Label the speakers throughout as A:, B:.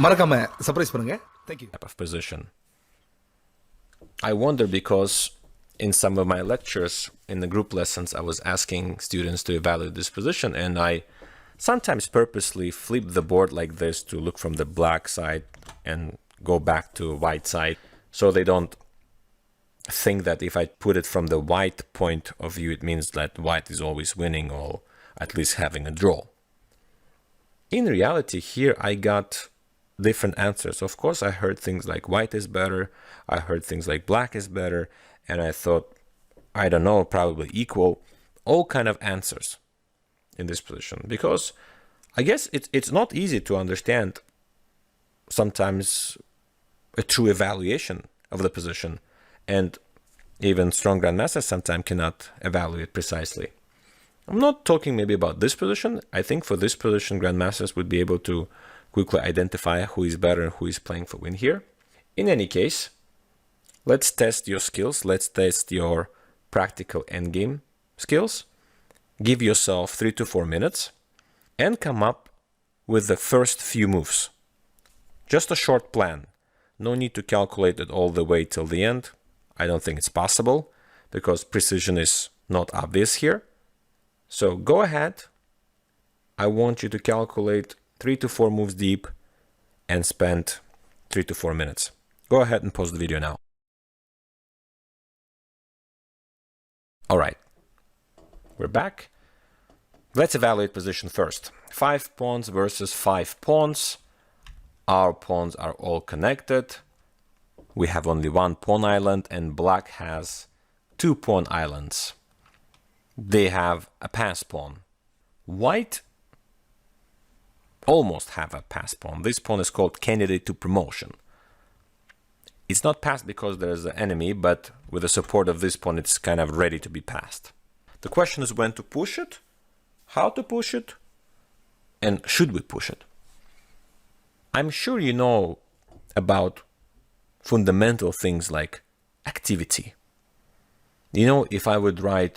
A: மறக்காம சர்ப்ரைஸ் பண்ணுங்க. Thank you.
B: Type of position. I wonder because in some of my lectures, in the group lessons, I was asking students to evaluate this position, and I sometimes purposely flip the board like this to look from the black side and go back to white side, so they don't think that if I put it from the white point of view, it means that white is always winning or at least having a draw. In reality, here I got different answers. Of course, I heard things like white is better, I heard things like black is better, and I thought, I don't know, probably equal, all kind of answers in this position. Because I guess it's not easy to understand sometimes a true evaluation of the position, and even strong grandmasters sometimes cannot evaluate precisely. I'm not talking maybe about this position. I think for this position, grandmasters would be able to quickly identify who is better and who is playing for win here. In any case, let's test your skills. Let's test your practical endgame skills. Give yourself 3 to 4 minutes and come up with the first few moves. Just a short plan. No need to calculate it all the way till the end. I don't think it's possible because precision is not obvious here. So go ahead. I want you to calculate 3 to 4 moves deep and spend 3 to 4 minutes. Go ahead and pause the video now. All right, we're back. Let's evaluate position first. 5 pawns versus 5 pawns. Our pawns are all connected. We have only one pawn island and black has 2 pawn islands. They have a pass pawn. White almost have a pass pawn. This pawn is called candidate to promotion. It's not passed because there's an enemy, but with the support of this pawn, it's kind of ready to be passed. The question is when to push it, how to push it, and should we push it? I'm sure you know about fundamental things like activity. You know, if I would write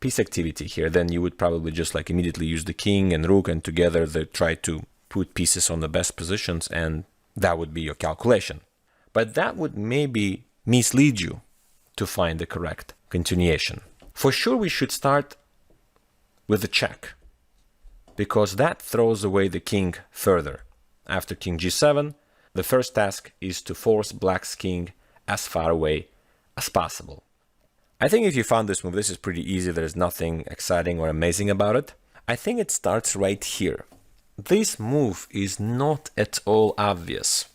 B: piece activity here, then you would probably just like immediately use the king and rook, and together they try to put pieces on the best positions, and that would be your calculation. But that would maybe mislead you to find the correct continuation. For sure, we should start with the check, because that throws away the king further. After king g7, the first task is to force black's king as far away as possible. I think if you found this move, this is pretty easy. There's nothing exciting or amazing about it. I think it starts right here. This move is not at all obvious.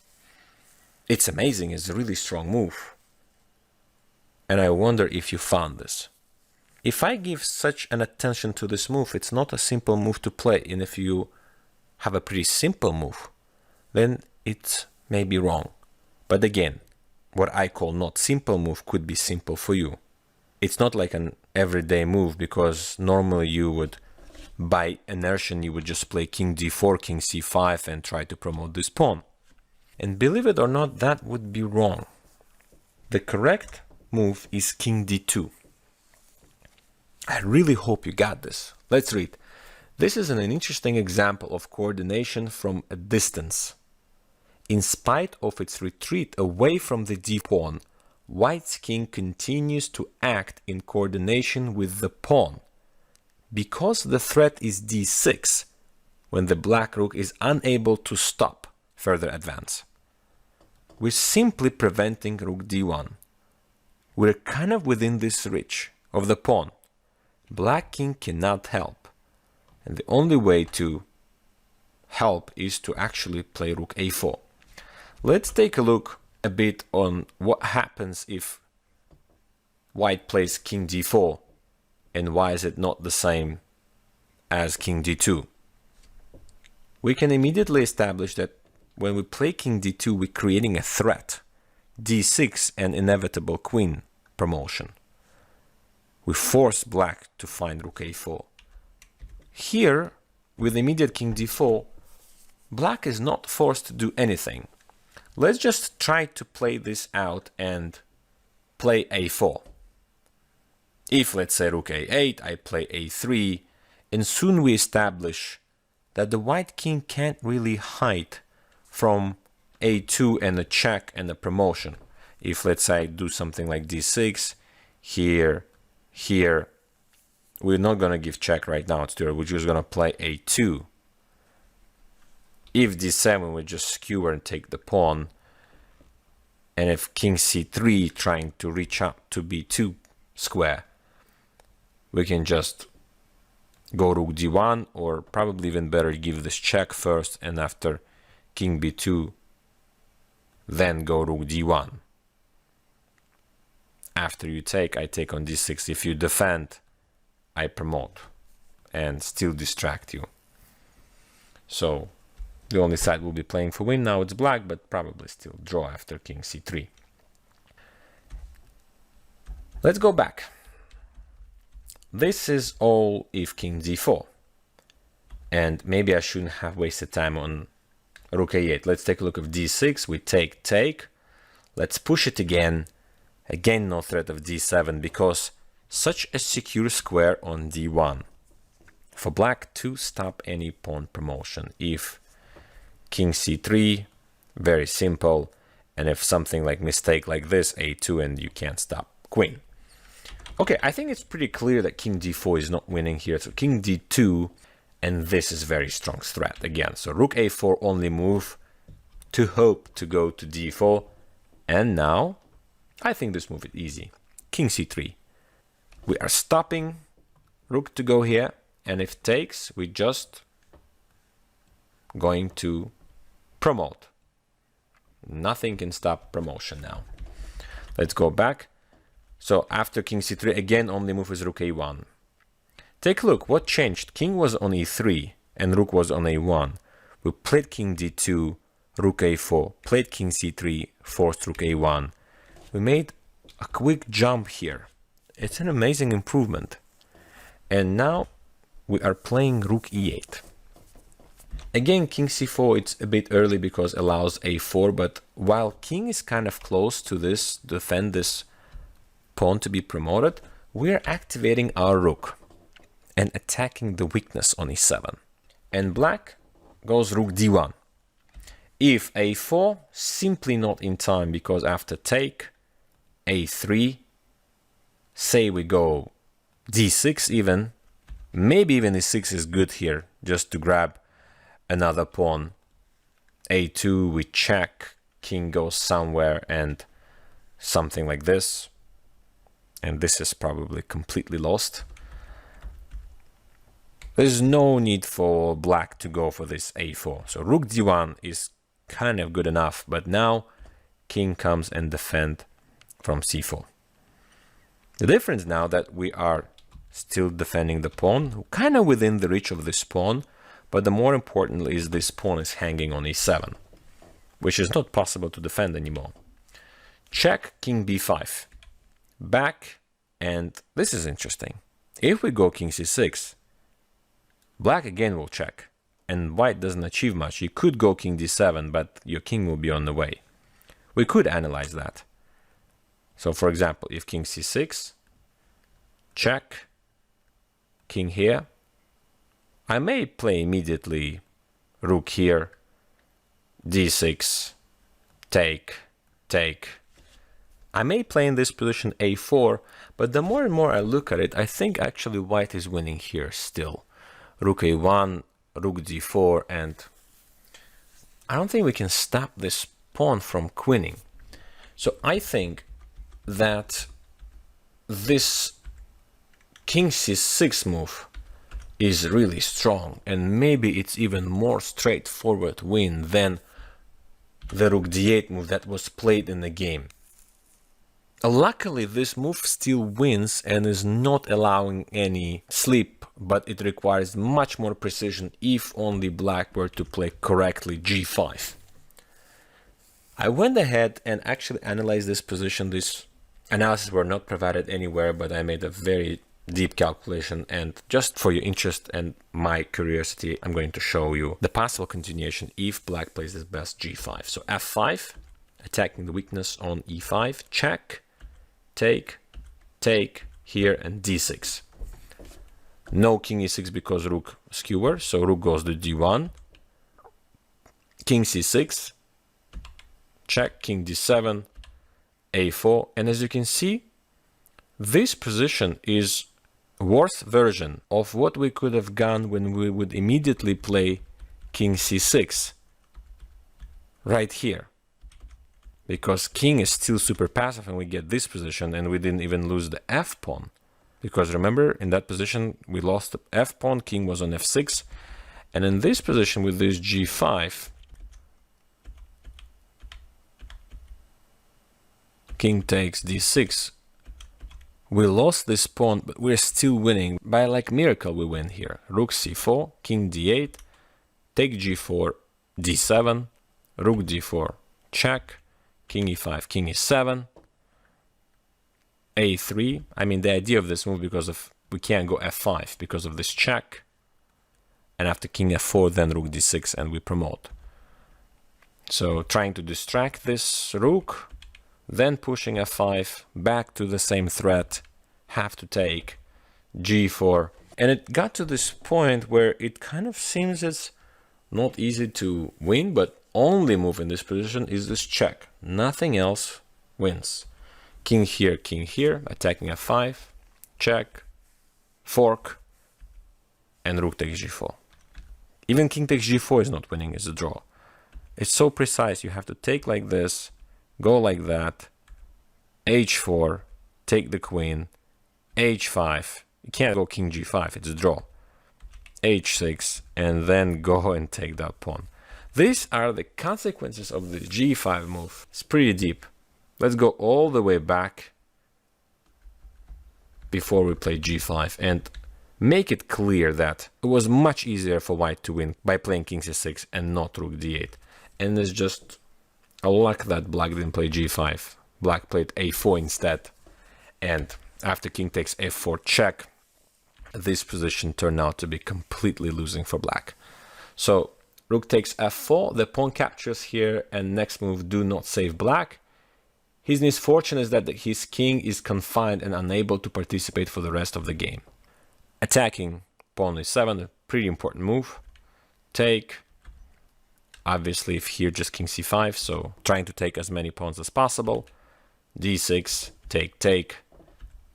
B: It's amazing. It's a really strong move. And I wonder if you found this. If I give such an attention to this move, it's not a simple move to play. And if you have a pretty simple move, then it may be wrong. But again, what I call not simple move could be simple for you. It's not like an everyday move, because normally you would, by inertia, you would just play king d4, king c5 and try to promote this pawn. And believe it or not, that would be wrong. The correct move is king d2. I really hope you got this. Let's read. This is an interesting example of coordination from a distance. In spite of its retreat away from the d pawn, White's king continues to act in coordination with the pawn. Because the threat is d6, when the black rook is unable to stop further advance. We're simply preventing rook d1. We're kind of within this reach of the pawn. Black king cannot help. And the only way to help is to actually play rook a4. Let's take a look a bit on what happens if white plays king d4, and why is it not the same as king d2. We can immediately establish that when we play king d2, we're creating a threat, d6 and inevitable queen promotion. We force black to find rook a4. Here, with immediate king d4, black is not forced to do anything. Let's just try to play this out and play a4. If, let's say, rook a8, I play a3, and soon we establish that the white king can't really hide from a2 and a check and a promotion. If, let's say, I do something like d6, here, here, we're not going to give check right now. We're just going to play a2. If d7, we just skewer and take the pawn. And if king c3 trying to reach up to b2 square, we can just go rook d1, or probably even better, give this check first, and after king b2, then go rook d1. After you take, I take on d6. If you defend, I promote and still distract you. So the only side will be playing for win. Now it's black, but probably still draw after king c3. Let's go back. This is all if king d4. And maybe I shouldn't have wasted time on rook a8. Let's take a look at d6. We take. Let's push it again. Again, no threat of d7 because such a secure square on d1. For black to stop any pawn promotion. If king c3, very simple. And if something like mistake like this, a2, and you can't stop queen. Okay, I think it's pretty clear that king d4 is not winning here. So king d2, and this is very strong threat again. So rook a4 only move to hope to go to d4. And now, I think this move is easy. King c3. We are stopping rook to go here. And if takes, we just going to promote. Nothing can stop promotion now. Let's go back. So after king c3, again only move is rook a1. Take a look, what changed? King was on e3 and rook was on a1. We played king d2, rook a4, played king c3, forced rook a1. We made a quick jump here. It's an amazing improvement. And now we are playing rook e8. Again, king c4, it's a bit early because allows a4, but while king is kind of close to this, defend this pawn to be promoted, we're activating our rook and attacking the weakness on e7. And black goes rook d1. If a4, simply not in time because after take, a3, say we go d6 even, maybe even e6 is good here, just to grab another pawn. a2, we check, king goes somewhere, and something like this. And this is probably completely lost. There's no need for black to go for this a4. So rook d1 is kind of good enough, but now king comes and defend from c4. The difference now that we are still defending the pawn, kind of within the reach of this pawn, but the more important is this pawn is hanging on e7, which is not possible to defend anymore. Check, king b5. Back, and this is interesting. If we go king c6, black again will check, and white doesn't achieve much. You could go king d7, but your king will be on the way. We could analyze that. So for example, if king c6, check, king here, I may play immediately rook here, d6, take. I may play in this position a4, but the more and more I look at it, I think actually white is winning here still. Rook a1, rook d4, and I don't think we can stop this pawn from queening. So I think that this king c6 move is really strong, and maybe it's even more straightforward win than the rook d8 move that was played in the game. Luckily, this move still wins and is not allowing any slip, but it requires much more precision if only black were to play correctly g5. I went ahead and actually analyzed this position. This analysis were not provided anywhere, but I made a very deep calculation, and just for your interest and my curiosity, I'm going to show you the possible continuation if black plays his best g5. So f5, attacking the weakness on e5, check, take here, and d6. No king e6 because rook skewer, so rook goes to d1, king c6, check, king d7, a4. And as you can see, this position is a worse version of what we could have gone when we would immediately play king c6 right here. Because king is still super passive and we get this position, and we didn't even lose the f pawn. Because remember, in that position, we lost the f pawn, king was on f6. And in this position with this g5, king takes d6. We lost this pawn, but we're still winning. By like miracle, we win here. Rook c4, king d8, take g4, d7, rook d4, check, king e5, king e7, a3. I mean, the idea of this move, because of we can't go f5 because of this check. And after king f4, then rook d6, and we promote. So trying to distract this rook, then pushing f5, back to the same threat, have to take g4. And it got to this point where it kind of seems it's not easy to win, but only move in this position is this check. Nothing else wins. King here, attacking f5, check, fork, and rook takes g4. Even king takes g4 is not winning, it's a draw. It's so precise, you have to take like this, go like that, h4, take the queen, h5, you can't go king g5, it's a draw, h6, and then go and take that pawn. These are the consequences of the g5 move. It's pretty deep. Let's go all the way back before we play g5 and make it clear that it was much easier for white to win by playing king c6 and not rook d8. And it's just a luck that black didn't play g5. Black played a4 instead. And after king takes f4 check, this position turned out to be completely losing for black. So rook takes f4, the pawn captures here, and next move do not save black. His misfortune is that his king is confined and unable to participate for the rest of the game. Attacking pawn e7, a pretty important move. Take. Obviously, if here just king c5, so trying to take as many pawns as possible. d6, take.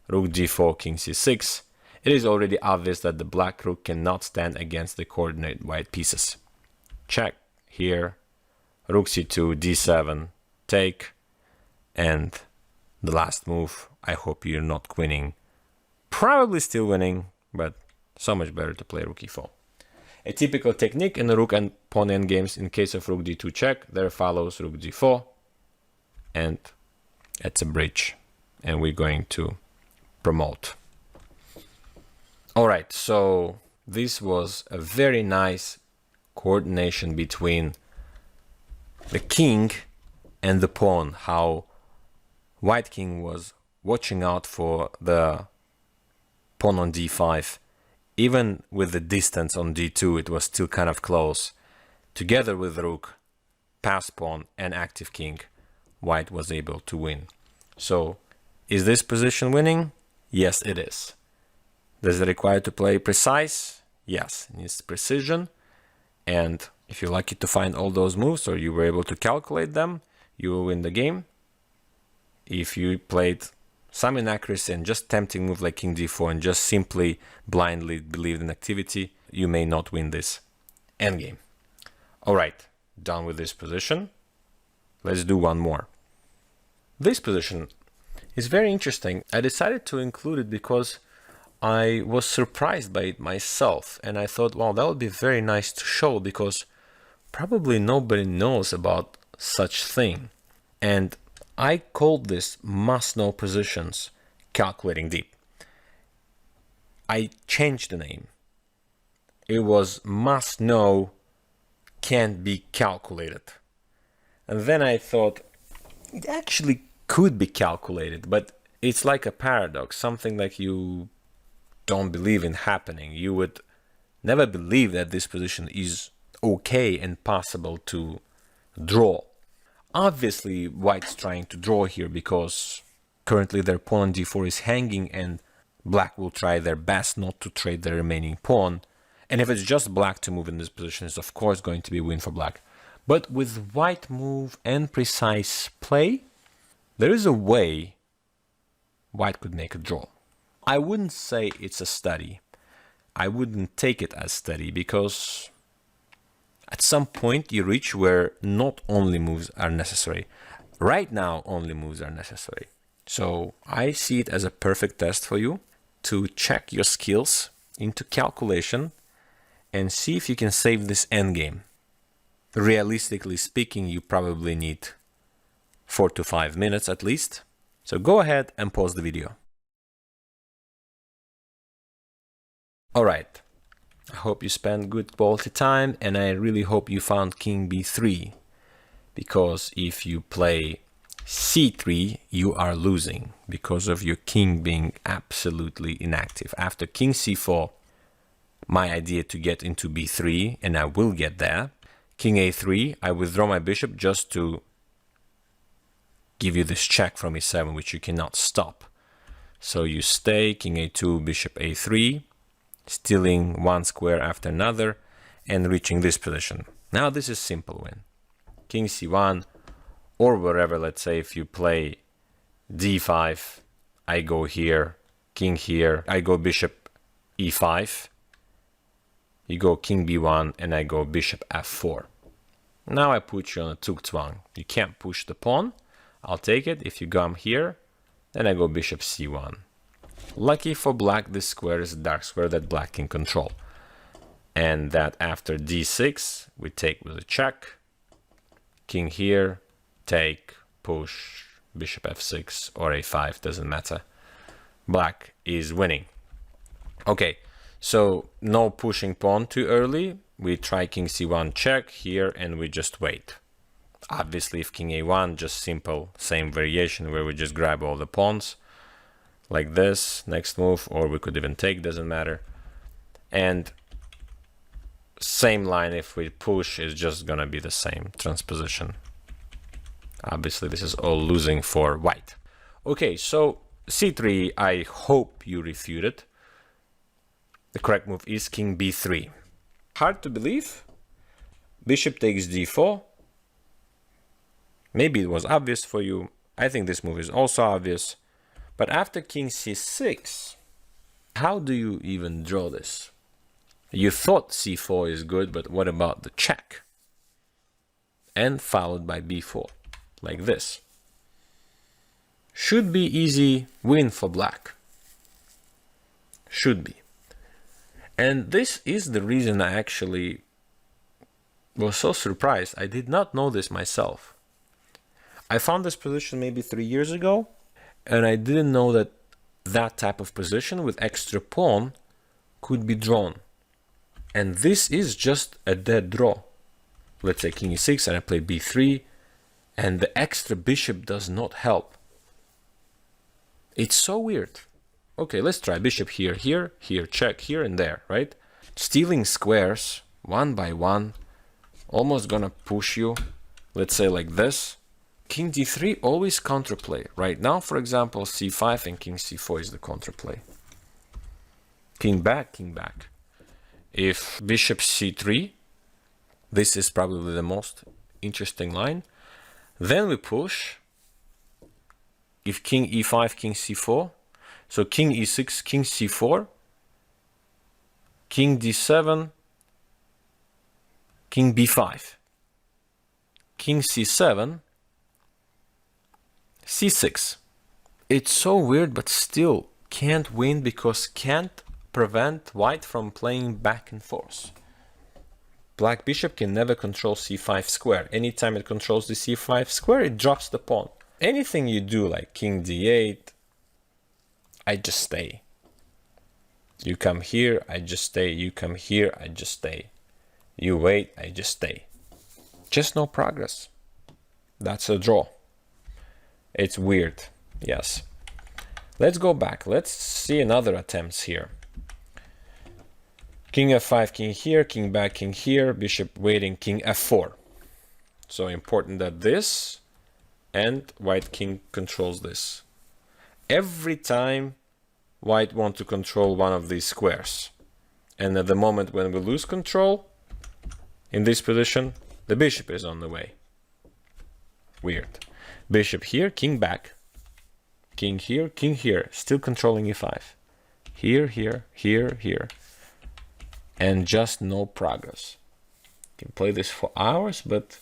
B: Rook d4, king c6. It is already obvious that the black rook cannot stand against the coordinate white pieces. Check here. Rook c2, d7, take. And the last move, I hope you're not winning. Probably still winning, but so much better to play rook e4. A typical technique in the rook and pawn endgames, in case of rook d2 check, there follows rook d4, and it's a bridge, and we're going to promote. Alright, so this was a very nice coordination between the king and the pawn, how white king was watching out for the pawn on d5. Even with the distance on d2, it was still kind of close. Together with rook, pass pawn, and active king, white was able to win. So, is this position winning? Yes, it is. Does it require to play precise? Yes, it needs precision. And if you're lucky to find all those moves, or you were able to calculate them, you will win the game. If you played some inaccuracy and just tempting move like king d4 and just simply blindly believed in activity, you may not win this endgame. Alright, done with this position. Let's do one more. This position is very interesting. I decided to include it because I was surprised by it myself, and I thought, wow, that would be very nice to show, because probably nobody knows about such thing. And I called this must-know positions calculating deep. I changed the name. It was must-know can't be calculated. And then I thought it actually could be calculated, but it's like a paradox, something like you don't believe in happening. You would never believe that this position is okay and possible to draw. Obviously, white's trying to draw here because currently their pawn on d4 is hanging, and black will try their best not to trade the remaining pawn. And if it's just black to move in this position, it's of course going to be a win for black. But with white move and precise play, there is a way white could make a draw. I wouldn't say it's a study. I wouldn't take it as study, because at some point you reach where not only moves are necessary. Right now, only moves are necessary. So I see it as a perfect test for you to check your skills into calculation and see if you can save this endgame. Realistically speaking, you probably need 4 to 5 minutes at least. So go ahead and pause the video. Alright, I hope you spent good quality time, and I really hope you found King B3, because if you play C3, you are losing because of your king being absolutely inactive. After King C4, my idea to get into B3, and I will get there. King A3, I withdraw my bishop just to give you this check from E7, which you cannot stop. So you stay, King A2, bishop A3, stealing one square after another and reaching this position. Now this is simple win. King C1, or wherever, let's say if you play D5, I go here, king here, I go bishop E5, you go king B1, and I go bishop F4. Now I put you on a Zugzwang. You can't push the pawn. I'll take it. If you come here, then I go bishop C1. Lucky for black, this square is a dark square that black can control. And that after D6, we take with a check. King here, take, push, bishop F6 or A5, doesn't matter. Black is winning. Okay, so no pushing pawn too early. We try king C1 check here, and we just wait. Obviously, if king A1, just simple, same variation where we just grab all the pawns like this, next move, or we could even take, doesn't matter. And same line, if we push, is just gonna be the same transposition. Obviously, this is all losing for white. Okay, so C3, I hope you refuted. The correct move is king B3. Hard to believe. Bishop takes D4. Maybe it was obvious for you. I think this move is also obvious. But after king C6, how do you even draw this? You thought C4 is good, but what about the check? And followed by B4, like this. Should be easy win for black. Should be. And this is the reason I actually was so surprised. I did not know this myself. I found this position maybe 3 years ago, and I didn't know that that type of position with extra pawn could be drawn. And this is just a dead draw. Let's say king e6 and I play b3, and the extra bishop does not help. It's so weird. Okay, let's try bishop here, here, here, check, here and there, right? Stealing squares one by one, almost gonna push you, let's say like this. King d3 always counterplay. Right now, for example, c5 and king c4 is the counterplay. King back, king back. If bishop c3, this is probably the most interesting line. Then we push. If king e5, king c4, so king e6, king c4, king d7, king b5, king c7, c6. It's so weird, but still can't win because can't prevent white from playing back and forth. Black bishop can never control c5 square. Anytime it controls the c5 square, it drops the pawn. Anything you do, like king d8, I just stay. You come here, I just stay. You come here, I just stay. You wait, I just stay. Just no progress. That's a draw. It's weird, yes. Let's go back. Let's see another attempts here. King f5, king here, king back, king here, bishop waiting, king f4. So important that this and white king controls this. Every time white want to control one of these squares. And at the moment when we lose control, in this position, The bishop is on the way. Weird. Bishop here, king back. King here, still controlling e5. Here, here, here, here. And just no progress. You can play this for hours, but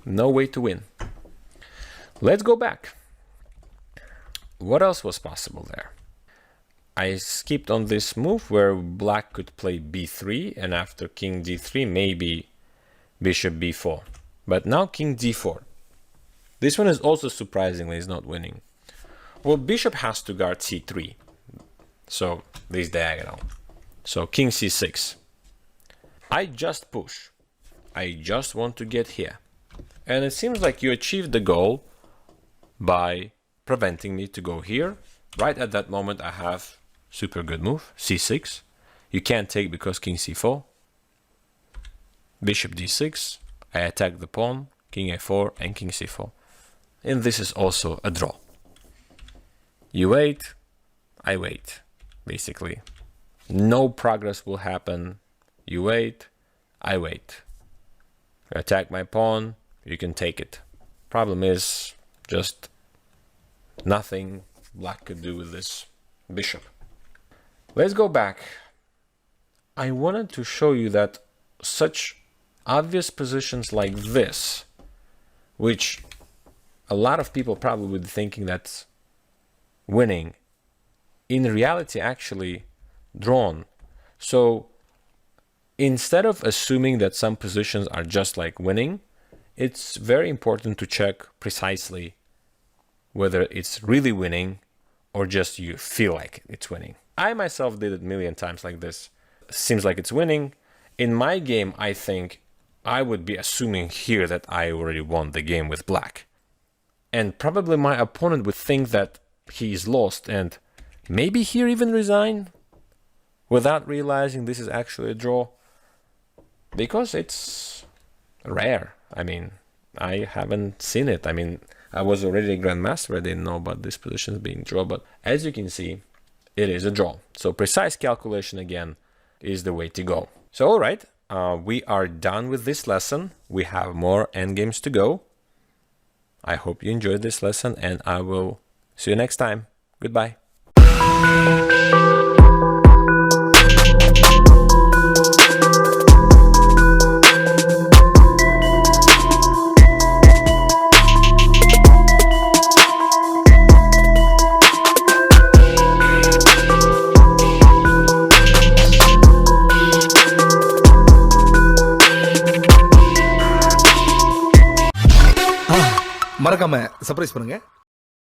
B: no way to win. Let's go back. What else was possible there? I skipped on this move where black could play b3, and after king d3, maybe bishop b4. But now king d4. This one is also surprisingly is not winning. Well, bishop has to guard c3. So this diagonal. So king c6. I just push. I just want to get here. And it seems like you achieved the goal by preventing me to go here. Right at that moment I have super good move, c6. You can't take because king c4. Bishop d6. I attack the pawn, king a4 and king c4. And this is also a draw. You wait, I wait, basically. No progress will happen. You wait, I wait. You attack my pawn, you can take it. Problem is just nothing black could do with this bishop. Let's go back. I wanted to show you that such obvious positions like this, which a lot of people probably would be thinking that's winning, in reality actually drawn. So instead of assuming that some positions are just like winning, it's very important to check precisely whether it's really winning or just you feel like it's winning. I myself did it a million times like this. Seems like it's winning. In my game, I think I would be assuming here that I already won the game with black. And probably my opponent would think that he is lost and maybe here even resign without realizing this is actually a draw. Because it's rare. I mean, I haven't seen it. I mean, I was already a grandmaster. I didn't know about this position being draw. But as you can see, it is a draw. So precise calculation again is the way to go. So all right, we are done with this lesson. We have more endgames to go. I hope you enjoyed this lesson and I will see you next time. Goodbye.
A: மறக்காம surprise பண்ணுங்க.